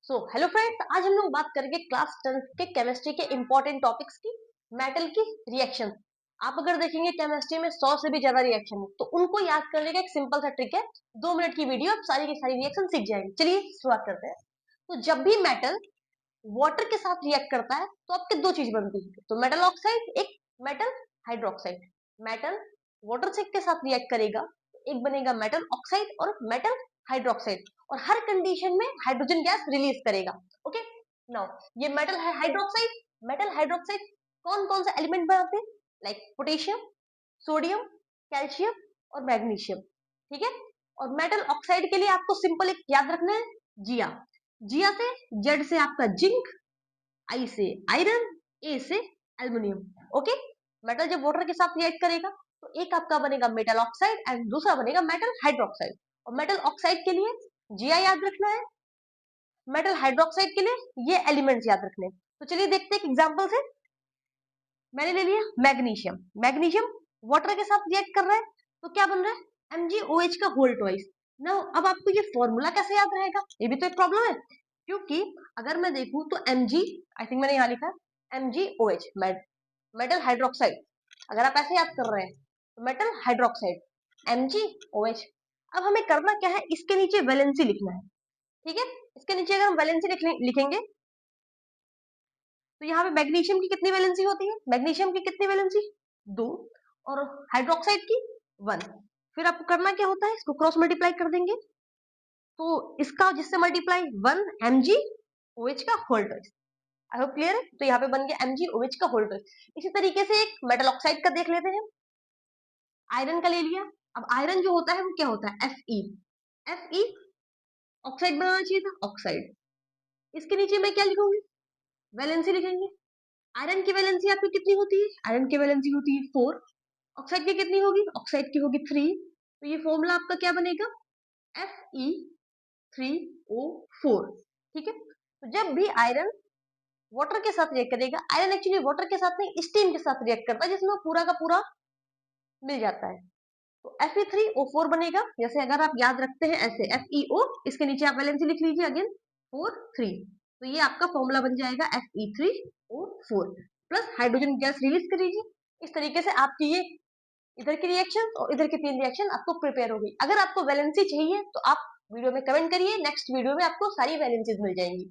Hello friends, आज हम लोग बात करेंगे क्लास 10th के केमिस्ट्री के इंपॉर्टेंट टॉपिक्स की। मेटल की रिएक्शन। आप अगर देखेंगे केमिस्ट्री में 100 से भी ज्यादा रिएक्शन है, तो उनको याद करने का एक सिंपल सा ट्रिक है। 2 मिनट की वीडियो, आप सारी की सारी रिएक्शन सीख जाएंगे। चलिए शुरुआत करते हैं। तो जब भी मेटल वाटर के साथ रिएक्ट करता है तो आपके दो चीज बनती है। तो मेटल ऑक्साइड, एक मेटल हाइड्रोक्साइड। मेटल वाटर से के साथ रिएक्ट करेगा, एक बनेगा मेटल ऑक्साइड और मेटल हाइड्रोक्साइड, और हर कंडीशन में हाइड्रोजन गैस रिलीज करेगा। ओके, नाउ ये मेटल हाइड्रोक्साइड, मेटल हाइड्रोक्साइड कौन कौन सा एलिमेंट बनाते हैं? लाइक पोटेशियम, सोडियम, कैल्शियम और मैग्नीशियम। ठीक है। और मेटल ऑक्साइड के लिए आपको सिंपल एक याद रखना है, जिया। जिया से, जेड से आपका जिंक, आई से आयरन, ए से एल्युमिनियम। ओके। मेटल जब वाटर के साथ रिएक्ट करेगा तो एक आपका बनेगा मेटल ऑक्साइड एंड दूसरा बनेगा मेटल हाइड्रोक्साइड। और मेटल ऑक्साइड के लिए जिया याद रखना है, मेटल हाइड्रोक्साइड के लिए ये एलिमेंट्स याद रखने हैं। तो चलिए देखते हैं एक एग्जांपल से। मैंने ले लिया मैग्नीशियम। मैग्नीशियम वाटर के साथ रिएक्ट कर रहा है, तो क्या बन रहा है? MgOH का होल ट्वाइस। ना अब आपको ये फॉर्मूला कैसे याद रहेगा? ये भी तो एक प्रॉब्लम है, क्योंकि अगर मैं देखूं तो Mg, आई थिंक मैंने यहाँ लिखा MgOH, मेटल हाइड्रोक्साइड। अगर आप ऐसे याद कर रहे हैं तो मेटल हाइड्रोक्साइड MgOH। अब हमें करना क्या है, इसके नीचे वैलेंसी लिखना है। ठीक है। इसके नीचे अगर हम वैलेंसी लिखेंगे तो यहाँ पे मैग्नीशियम की कितनी वैलेंसी होती है? मैग्नीशियम की कितनी वैलेंसी? 2। और हाइड्रोक्साइड की 1। फिर आपको करना क्या होता है, इसको क्रॉस मल्टीप्लाई कर देंगे, तो इसका जिससे मल्टीप्लाई 1 MgOH का whole twice. I hope clear है। तो यहाँ पे बन गया MgOH का होल ट्वाइस। इसी तरीके से एक मेटल ऑक्साइड का देख लेते हैं। आयरन का ले लिया। अब आयरन जो होता है वो क्या होता है? Fe। Fe ऑक्साइड बनाना चाहिए था, ऑक्साइड। इसके नीचे मैं क्या लिखूंगी? वैलेंसी लिखेंगे। आयरन की वैलेंसी आपकी कितनी होती है? आयरन की वैलेंसी होती है 4। ऑक्साइड की कितनी होगी? ऑक्साइड की होगी 3। तो ये फॉर्मूला आपका क्या बनेगा? Fe3O4। ठीक है। तो जब भी आयरन वाटर के साथ रिएक्ट करेगा, आयरन एक्चुअली वाटर के साथ नहीं, स्टीम के साथ रिएक्ट करता है, जिसमें पूरा का पूरा मिल जाता है। तो Fe3O4 बनेगा। जैसे अगर आप याद रखते हैं ऐसे FeO, इसके नीचे आप वैलेंसी लिख लीजिए अगेन 4 3। तो ये आपका फॉर्मूला बन जाएगा Fe3O4 plus hydrogen gas release कर लीजिए। इस तरीके से आपकी ये इधर की रिएक्शन और इधर की 3 रिएक्शन आपको प्रिपेयर हो गई। अगर आपको वैलेंसी चाहिए तो आप वीडियो में कमेंट करिए, नेक्स्ट वीडियो में आपको सारी वैलेंसीज मिल जाएंगी।